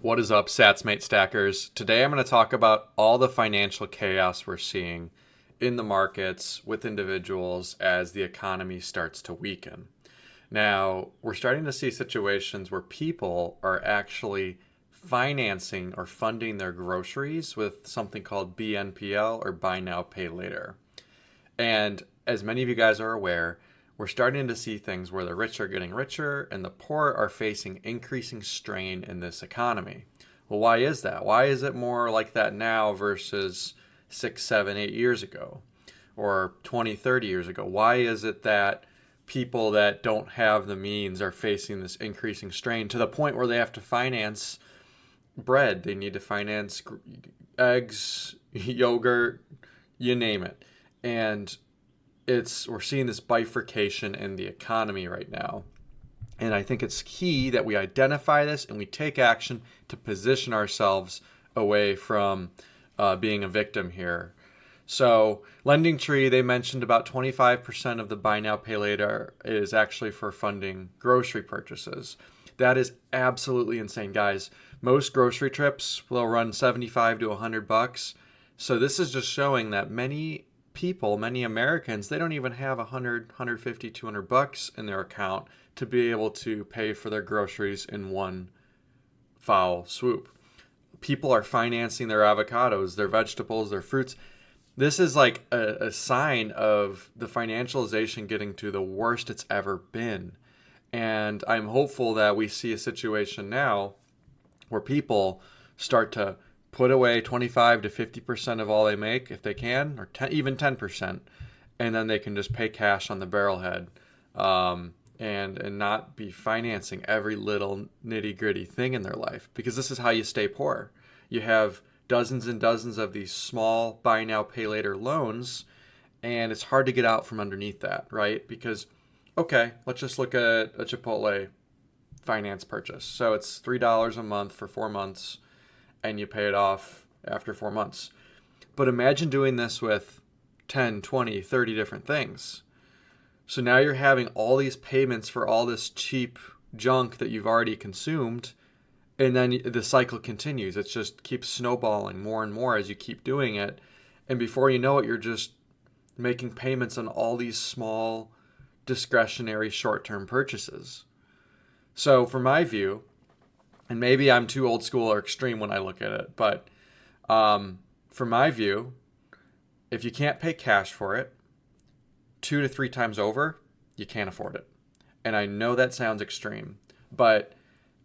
What is up, Satsmate Stackers? Today I'm going to talk about all the financial chaos we're seeing in the markets with individuals as the economy starts to weaken. Now, we're starting to see situations where people are actually financing or funding their groceries with something called BNPL or Buy Now, Pay Later. And as many of you guys are aware, we're starting to see things where the rich are getting richer and the poor are facing increasing strain in this economy. Well, why is that? Why is it more like that now versus 6, 7, 8 years ago or 20, 30 years ago? Why is it that people that don't have the means are facing this increasing strain to the point where they have to finance bread? They need to finance eggs, yogurt, you name it. And we're seeing this bifurcation in the economy right now. And I think it's key that we identify this and we take action to position ourselves away from being a victim here. So LendingTree, they mentioned about 25% of the Buy Now, Pay Later is actually for funding grocery purchases. That is absolutely insane, guys. Most grocery trips will run 75 to $100. So this is just showing that many people, many Americans, they don't even have 100, 150, 200 bucks in their account to be able to pay for their groceries in one foul swoop. People are financing their avocados, their vegetables, their fruits. This is like a sign of the financialization getting to the worst it's ever been. And I'm hopeful that we see a situation now where people start to put away 25 to 50% of all they make if they can, or even 10%, and then they can just pay cash on the barrelhead and not be financing every little nitty gritty thing in their life, because this is how you stay poor. You have dozens and dozens of these small buy now, pay later loans, and it's hard to get out from underneath that, right? Because, okay, let's just look at a Chipotle finance purchase. So it's $3 a month for 4 months, and you pay it off after 4 months. But imagine doing this with 10, 20, 30 different things. So now you're having all these payments for all this cheap junk that you've already consumed, and then the cycle continues. It just keeps snowballing more and more as you keep doing it. And before you know it, you're just making payments on all these small, discretionary, short-term purchases. So from my view, and maybe I'm too old school or extreme when I look at it, but from my view, if you can't pay cash for it 2 to 3 times over, you can't afford it. And I know that sounds extreme, but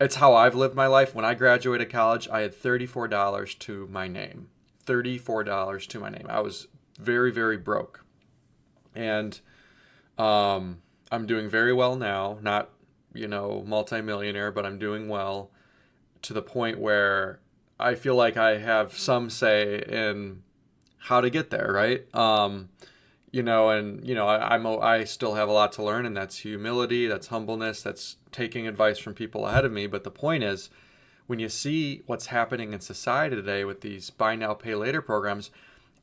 it's how I've lived my life. When I graduated college, I had $34 to my name. $34 to my name. I was very, very broke. And I'm doing very well now. Not, multimillionaire, but I'm doing well, to the point where I feel like I have some say in how to get there, right? I still have a lot to learn, and that's humility, that's humbleness, that's taking advice from people ahead of me. But the point is, when you see what's happening in society today with these buy now, pay later programs,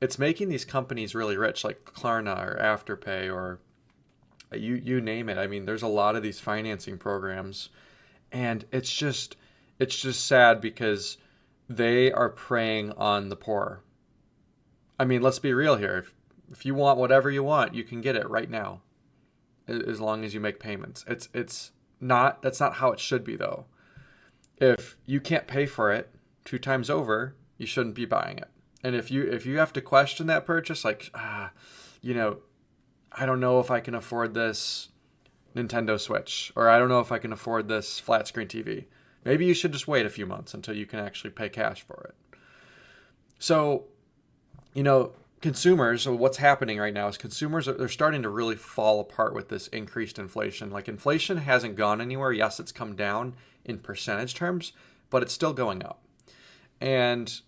it's making these companies really rich, like Klarna or Afterpay or you name it. I mean, there's a lot of these financing programs, and it's just sad because they are preying on the poor. I mean, let's be real here. If you want whatever you want, you can get it right now, as long as you make payments. That's not how it should be, though. If you can't pay for it 2 times over, you shouldn't be buying it. And if you have to question that purchase, like, I don't know if I can afford this Nintendo Switch, or I don't know if I can afford this flat screen TV. Maybe you should just wait a few months until you can actually pay cash for it. So, consumers, so what's happening right now is they're starting to really fall apart with this increased inflation. Like, inflation hasn't gone anywhere. Yes, it's come down in percentage terms, but it's still going up. And,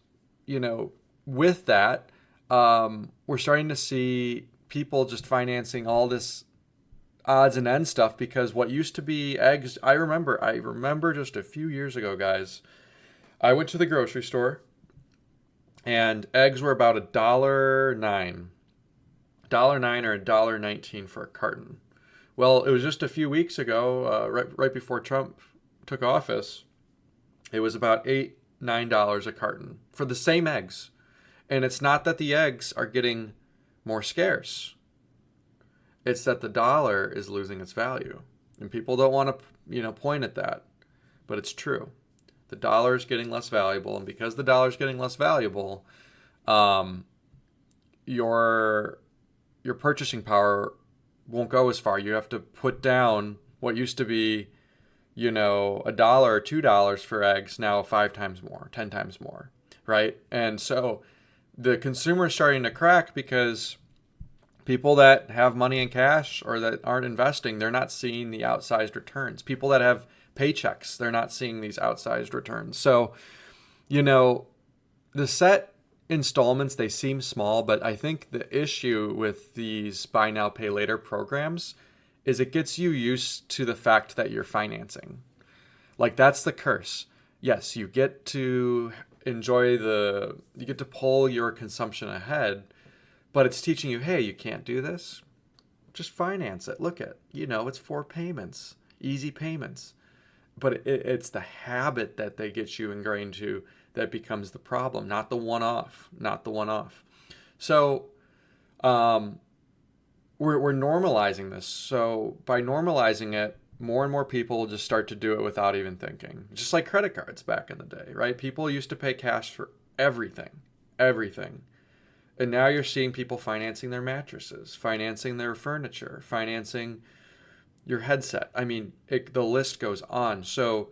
with that, we're starting to see people just financing all this odds and ends stuff, because what used to be eggs, I remember just a few years ago, guys, I went to the grocery store and eggs were about $1.09, $1.09 or $1.19 for a carton. Well, it was just a few weeks ago, right before Trump took office, It was about $8-9 a carton for the same eggs. And it's not that the eggs are getting more scarce. It's that the dollar is losing its value. And people don't want to, point at that. But it's true. The dollar is getting less valuable. And because the dollar is getting less valuable, your purchasing power won't go as far. You have to put down what used to be, $1 or $2 for eggs, now 5 times more, 10 times more, right? And so the consumer is starting to crack because people that have money in cash or that aren't investing, they're not seeing the outsized returns. People that have paychecks, they're not seeing these outsized returns. So, the set installments, they seem small, but I think the issue with these buy now, pay later programs is it gets you used to the fact that you're financing. Like, that's the curse. Yes, you get to you get to pull your consumption ahead, but it's teaching you, hey, you can't do this. Just finance it. Look at, it's 4 payments, easy payments. But it's the habit that they get you ingrained to that becomes the problem, not the one-off. So we're normalizing this. So by normalizing it, more and more people will just start to do it without even thinking. Just like credit cards back in the day, right? People used to pay cash for everything. And now you're seeing people financing their mattresses, financing their furniture, financing your headset. I mean, the list goes on. So,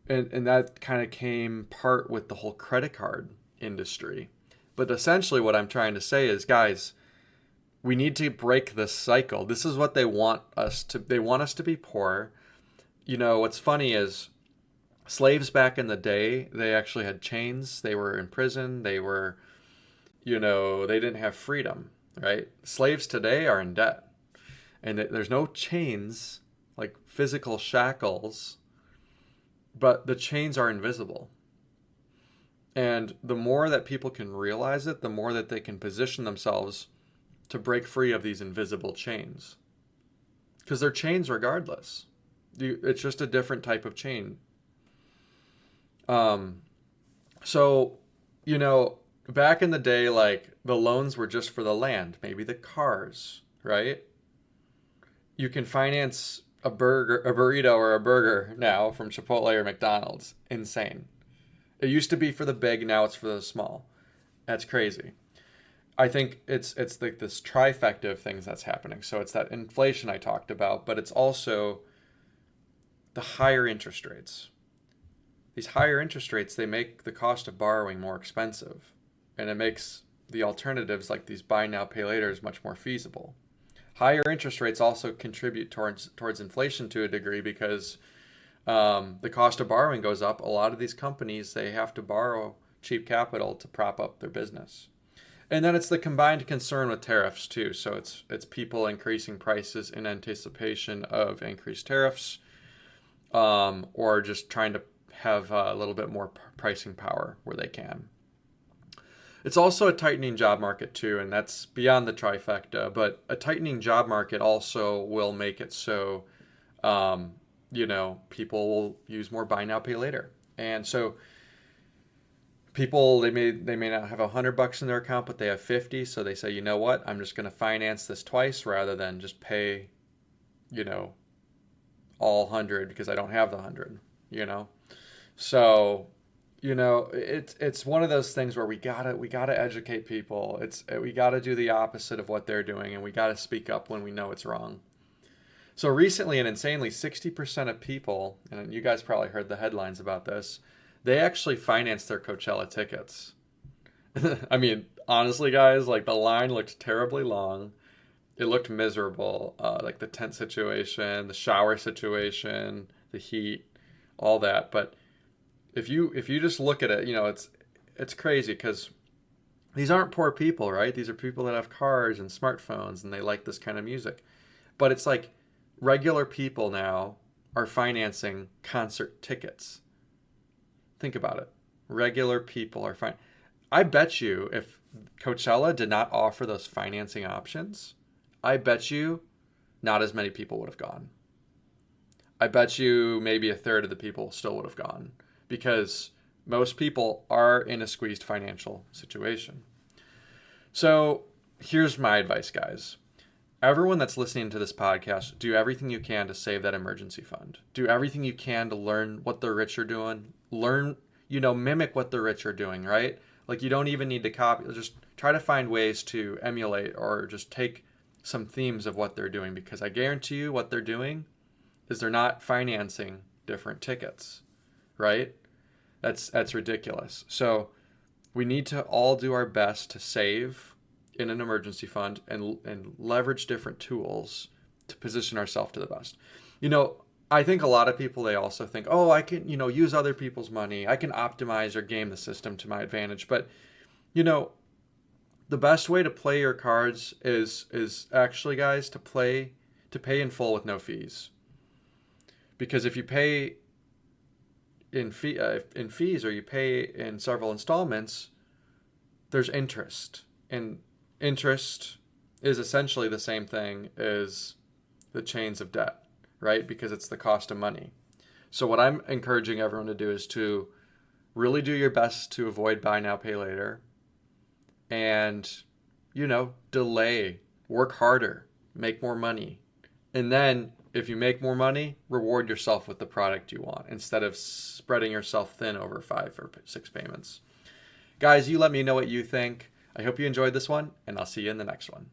and that kind of came part with the whole credit card industry. But essentially what I'm trying to say is, guys, we need to break this cycle. This is what they want us to be poor. What's funny is slaves back in the day, they actually had chains. They were in prison. They were, they didn't have freedom, right? Slaves today are in debt. And there's no chains, like physical shackles, but the chains are invisible. And the more that people can realize it, the more that they can position themselves to break free of these invisible chains. Because they're chains regardless. It's just a different type of chain. So, back in the day, like, the loans were just for the land, maybe the cars, right? You can finance a burrito or a burger now from Chipotle or McDonald's. Insane. It used to be for the big, now it's for the small. That's crazy. I think it's like this trifecta of things that's happening. So it's that inflation I talked about, but it's also the higher interest rates. These higher interest rates, they make the cost of borrowing more expensive. And it makes the alternatives like these buy now, pay laters much more feasible. Higher interest rates also contribute towards inflation to a degree because the cost of borrowing goes up. A lot of these companies, they have to borrow cheap capital to prop up their business. And then it's the combined concern with tariffs too. So it's people increasing prices in anticipation of increased tariffs, or just trying to have a little bit more pricing power where they can. It's also a tightening job market too, and that's beyond the trifecta, but a tightening job market also will make it so, people will use more buy now, pay later. And so people, they may not have $100 in their account, but they have 50. So they say, you know what, I'm just going to finance this twice rather than just pay, all 100 because I don't have the 100, So, it's one of those things where we gotta educate people. We gotta do the opposite of what they're doing, and we gotta speak up when we know it's wrong. So recently and insanely, 60% of people, and you guys probably heard the headlines about this, they actually financed their Coachella tickets. I mean, honestly, guys, like, the line looked terribly long. It looked miserable, like the tent situation, the shower situation, the heat, all that. But if you just look at it, it's crazy because these aren't poor people, right? These are people that have cars and smartphones and they like this kind of music. But it's like regular people now are financing concert tickets. Think about it. Regular people are fine. I bet you if Coachella did not offer those financing options, I bet you not as many people would have gone. I bet you maybe a third of the people still would have gone. because most people are in a squeezed financial situation. So here's my advice, guys. Everyone that's listening to this podcast, do everything you can to save that emergency fund. Do everything you can to learn what the rich are doing. Learn, mimic what the rich are doing, right? Like, you don't even need to copy. Just try to find ways to emulate or just take some themes of what they're doing, because I guarantee you what they're doing is they're not financing different tickets, right? That's ridiculous. So we need to all do our best to save in an emergency fund and leverage different tools to position ourselves to the best. I think a lot of people, they also think, oh, I can, use other people's money. I can optimize or game the system to my advantage. But, the best way to play your cards is actually, guys, to pay in full with no fees. Because if you pay in fees, or you pay in several installments, there's interest. And interest is essentially the same thing as the chains of debt, right? Because it's the cost of money. So what I'm encouraging everyone to do is to really do your best to avoid buy now, pay later. And, delay, work harder, make more money. And then if you make more money, reward yourself with the product you want instead of spreading yourself thin over 5 or 6 payments. Guys, you let me know what you think. I hope you enjoyed this one, and I'll see you in the next one.